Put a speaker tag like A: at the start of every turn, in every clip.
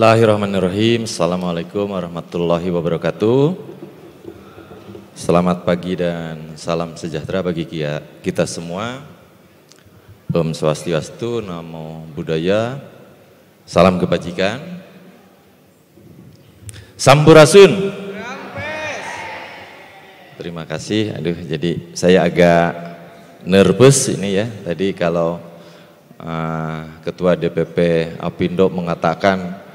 A: Bismillahirrahmanirrahim. Assalamualaikum warahmatullahi wabarakatuh. Selamat pagi dan salam sejahtera bagi kita semua. Om Swastiastu, Namo Buddhaya, salam kebajikan. Sampurasun. Terima kasih. Aduh, jadi saya agak nervous ini ya. Tadi kalau Ketua DPP Apindo mengatakan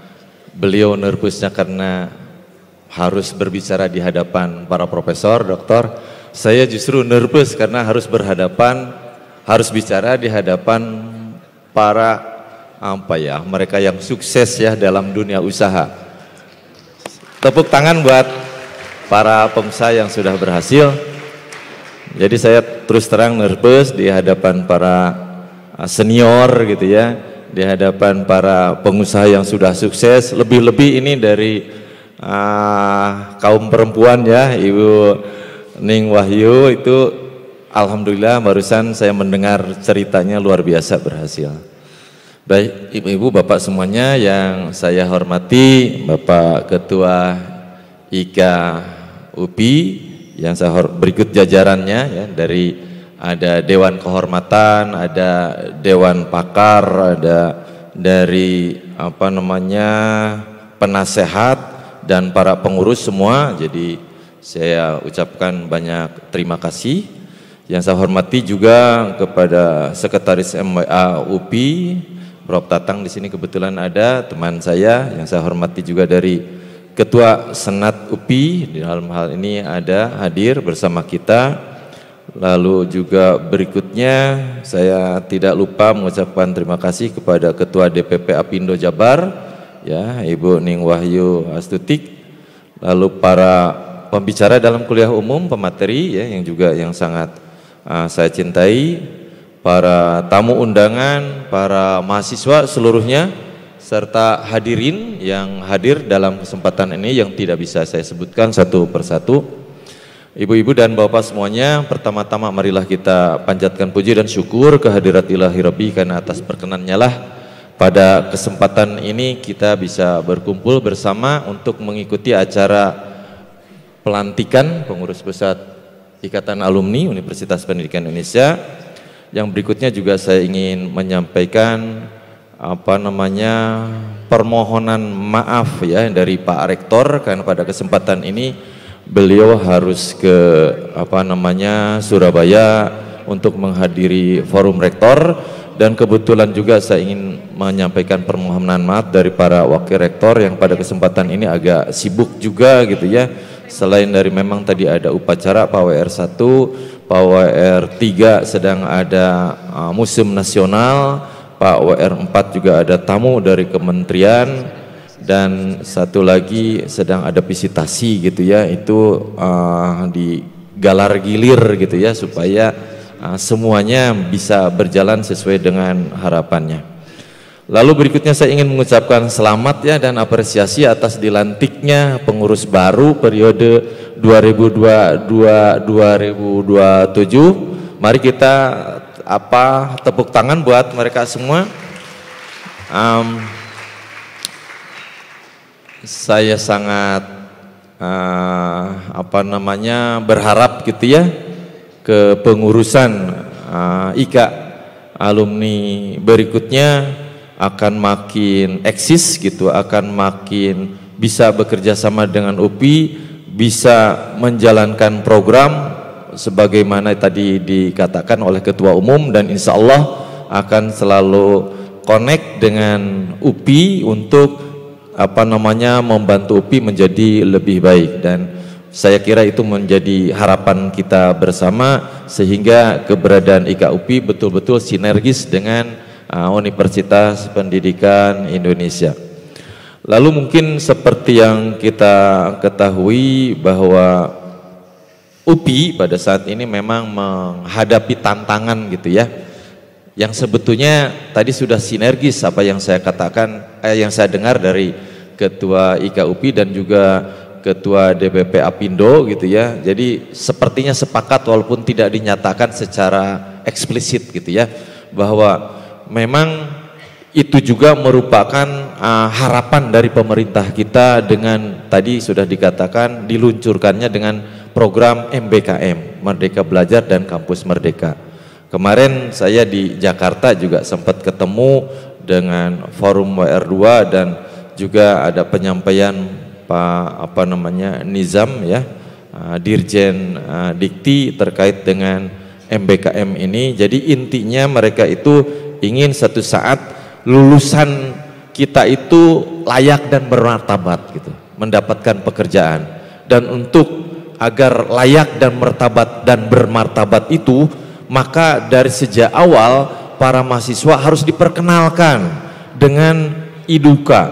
A: beliau nervousnya karena harus berbicara di hadapan para profesor, doktor. Saya justru nervous karena harus bicara di hadapan para mereka yang sukses ya dalam dunia usaha. Tepuk tangan buat para pengusaha yang sudah berhasil. Jadi saya terus terang nervous di hadapan para senior gitu ya, di hadapan para pengusaha yang sudah sukses, lebih-lebih ini dari kaum perempuan ya, Ibu Ning Wahyu itu alhamdulillah barusan saya mendengar ceritanya luar biasa berhasil. Baik Ibu-ibu, Bapak semuanya yang saya hormati, Bapak Ketua IKA UPI yang saya berikut jajarannya ya, dari ada Dewan Kehormatan, ada Dewan Pakar, ada dari penasehat dan para pengurus semua. Jadi saya ucapkan banyak terima kasih. Yang saya hormati juga kepada Sekretaris MWA UPI, Prof Tatang di sini kebetulan ada teman saya. Yang saya hormati juga dari Ketua Senat UPI, di dalam hal ini ada hadir bersama kita. Lalu juga berikutnya saya tidak lupa mengucapkan terima kasih kepada Ketua DPP Apindo Jabar ya, Ibu Ning Wahyu Astutik. Lalu para pembicara dalam kuliah umum, pemateri ya yang sangat saya cintai, para tamu undangan, para mahasiswa seluruhnya, serta hadirin yang hadir dalam kesempatan ini yang tidak bisa saya sebutkan satu persatu. Ibu-ibu dan bapak semuanya, pertama-tama marilah kita panjatkan puji dan syukur kehadirat ilahi Rabbi, karena atas perkenannya lah pada kesempatan ini kita bisa berkumpul bersama untuk mengikuti acara pelantikan pengurus pusat Ikatan Alumni Universitas Pendidikan Indonesia. Yang berikutnya juga saya ingin menyampaikan permohonan maaf ya dari Pak Rektor, karena pada kesempatan ini beliau harus ke Surabaya untuk menghadiri forum rektor, dan kebetulan juga saya ingin menyampaikan permohonan maaf dari para wakil rektor yang pada kesempatan ini agak sibuk juga gitu ya. Selain dari memang tadi ada upacara Pak WR 1, Pak WR 3 sedang ada museum nasional, Pak WR 4 juga ada tamu dari kementerian, dan satu lagi sedang ada visitasi gitu ya, itu di galar gilir gitu ya, supaya semuanya bisa berjalan sesuai dengan harapannya. Lalu berikutnya saya ingin mengucapkan selamat ya dan apresiasi atas dilantiknya pengurus baru periode 2022-2027. Mari kita tepuk tangan buat mereka semua. Saya sangat berharap gitu ya kepengurusan IKA alumni berikutnya akan makin eksis gitu, akan makin bisa bekerja sama dengan UPI, bisa menjalankan program sebagaimana tadi dikatakan oleh Ketua Umum, dan insya Allah akan selalu connect dengan UPI untuk membantu UPI menjadi lebih baik. Dan saya kira itu menjadi harapan kita bersama, sehingga keberadaan IKA UPI betul-betul sinergis dengan Universitas Pendidikan Indonesia. Lalu mungkin seperti yang kita ketahui bahwa UPI pada saat ini memang menghadapi tantangan gitu ya, yang sebetulnya tadi sudah sinergis apa yang saya katakan, yang saya dengar dari Ketua IKA UPI dan juga Ketua DPP Apindo gitu ya. Jadi sepertinya sepakat walaupun tidak dinyatakan secara eksplisit gitu ya, bahwa memang itu juga merupakan harapan dari pemerintah kita dengan tadi sudah dikatakan diluncurkannya dengan program MBKM, Merdeka Belajar dan Kampus Merdeka. Kemarin saya di Jakarta juga sempat ketemu dengan forum WR2 dan juga ada penyampaian Pak Nizam ya, Dirjen Dikti terkait dengan MBKM ini. Jadi intinya mereka itu ingin satu saat lulusan kita itu layak dan bermartabat gitu, mendapatkan pekerjaan. Dan untuk agar layak dan bermartabat itu, maka dari sejak awal para mahasiswa harus diperkenalkan dengan IDUKA,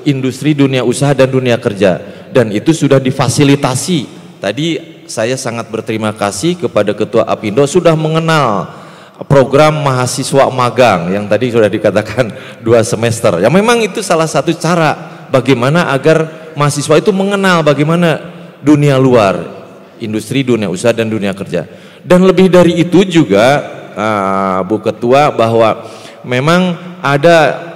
A: industri dunia usaha dan dunia kerja, dan itu sudah difasilitasi. Tadi saya sangat berterima kasih kepada Ketua Apindo sudah mengenal program mahasiswa magang yang tadi sudah dikatakan 2 semester. Ya memang itu salah satu cara bagaimana agar mahasiswa itu mengenal bagaimana dunia luar, industri dunia usaha dan dunia kerja. Dan lebih dari itu juga Bu Ketua, bahwa memang ada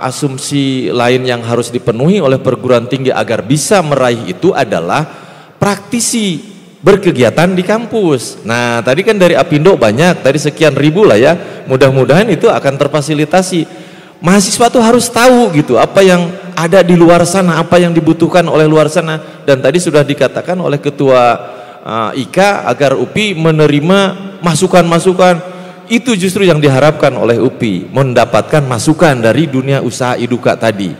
A: asumsi lain yang harus dipenuhi oleh perguruan tinggi agar bisa meraih itu adalah praktisi berkegiatan di kampus. Nah tadi kan dari Apindo banyak, tadi sekian ribu lah ya, mudah-mudahan itu akan terfasilitasi. Mahasiswa tuh harus tahu gitu apa yang ada di luar sana, apa yang dibutuhkan oleh luar sana. Dan tadi sudah dikatakan oleh Ketua IKA agar UPI menerima masukan-masukan. Itu justru yang diharapkan oleh UPI, mendapatkan masukan dari dunia usaha IDUKA tadi.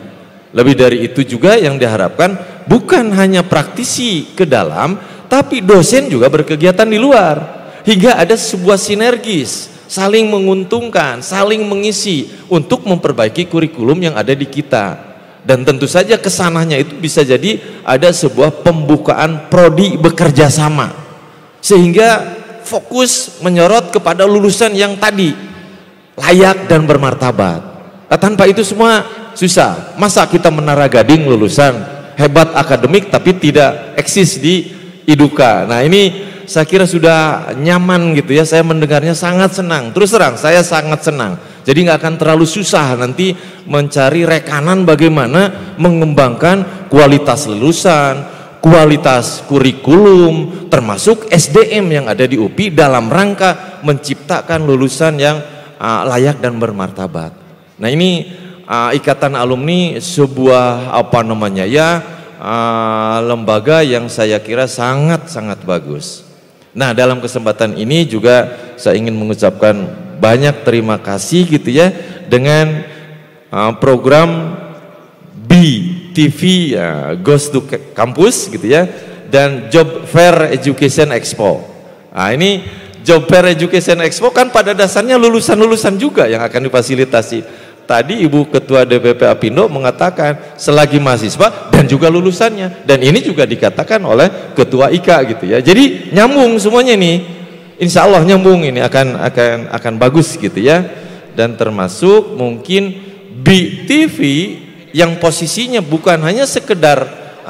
A: Lebih dari itu juga yang diharapkan bukan hanya praktisi ke dalam, tapi dosen juga berkegiatan di luar, hingga ada sebuah sinergis, saling menguntungkan, saling mengisi untuk memperbaiki kurikulum yang ada di kita. Dan tentu saja kesananya itu bisa jadi ada sebuah pembukaan prodi bekerja sama, sehingga fokus menyorot kepada lulusan yang tadi layak dan bermartabat. Nah, tanpa itu semua susah. Masa kita Menara Gading lulusan hebat akademik tapi tidak eksis di IDUKA. Nah ini saya kira sudah nyaman gitu ya, saya mendengarnya sangat senang. Terus terang saya sangat senang. Jadi nggak akan terlalu susah nanti mencari rekanan bagaimana mengembangkan kualitas lulusan, kualitas kurikulum, termasuk SDM yang ada di UPI dalam rangka menciptakan lulusan yang layak dan bermartabat. Nah ini Ikatan Alumni sebuah lembaga yang saya kira sangat-sangat bagus. Nah dalam kesempatan ini juga saya ingin mengucapkan banyak terima kasih gitu ya dengan program BTV Goes to Campus gitu ya, dan Job Fair Education Expo. Nah ini Job Fair Education Expo kan pada dasarnya lulusan-lulusan juga yang akan difasilitasi. Tadi Ibu Ketua DPP Apindo mengatakan selagi mahasiswa dan juga lulusannya, dan ini juga dikatakan oleh Ketua IKA gitu ya. Jadi nyambung semuanya nih, Insya Allah nyambung, ini akan bagus gitu ya. Dan termasuk mungkin BTV yang posisinya bukan hanya sekedar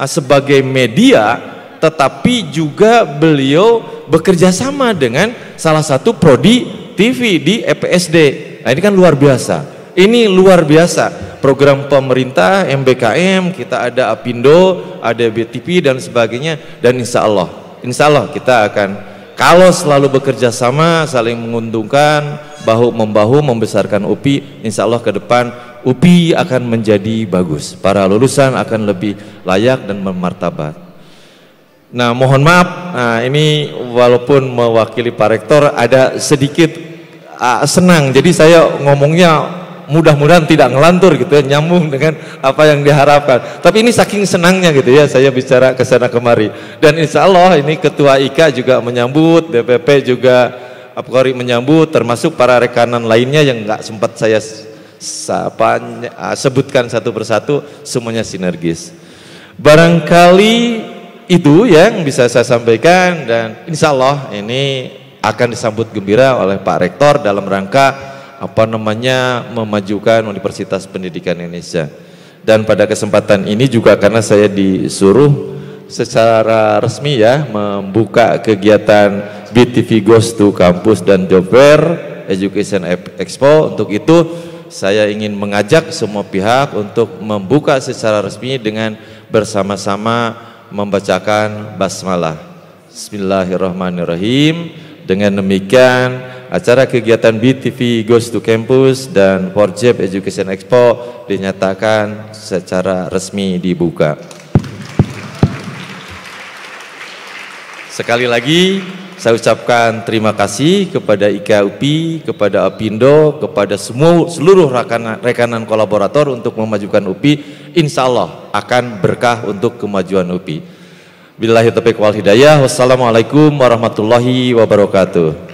A: sebagai media, tetapi juga beliau bekerja sama dengan salah satu prodi TV di EPSD. Nah ini kan luar biasa. Ini luar biasa, program pemerintah MBKM, kita ada Apindo, ada BTV dan sebagainya. Dan insya Allah kita akan, kalau selalu bekerja sama, saling menguntungkan, bahu membahu membesarkan UPI, insya Allah ke depan UPI akan menjadi bagus, para lulusan akan lebih layak dan bermartabat. Nah mohon maaf, ini walaupun mewakili Pak Rektor ada sedikit senang, jadi saya ngomongnya mudah-mudahan tidak ngelantur gitu ya, nyambung dengan apa yang diharapkan. Tapi ini saking senangnya gitu ya, saya bicara ke sana kemari. Dan insya Allah ini Ketua IKA juga menyambut, DPP juga Apkori menyambut, termasuk para rekanan lainnya yang nggak sempat saya sebutkan satu persatu, semuanya sinergis. Barangkali itu yang bisa saya sampaikan, dan insya Allah ini akan disambut gembira oleh Pak Rektor dalam rangka memajukan Universitas Pendidikan Indonesia. Dan pada kesempatan ini juga karena saya disuruh secara resmi ya membuka kegiatan BTV Goes to Campus dan Job Fair Education Expo, untuk itu saya ingin mengajak semua pihak untuk membuka secara resmi dengan bersama-sama membacakan basmalah. Bismillahirrahmanirrahim. Dengan demikian, acara kegiatan BTV Goes to Campus dan Forjep Education Expo dinyatakan secara resmi dibuka. Sekali lagi saya ucapkan terima kasih kepada IKUPI, kepada Apindo, kepada seluruh rekanan kolaborator untuk memajukan UPI. Insya Allah akan berkah untuk kemajuan UPI. Billahi taufiq wal hidayah. Wassalamualaikum warahmatullahi wabarakatuh.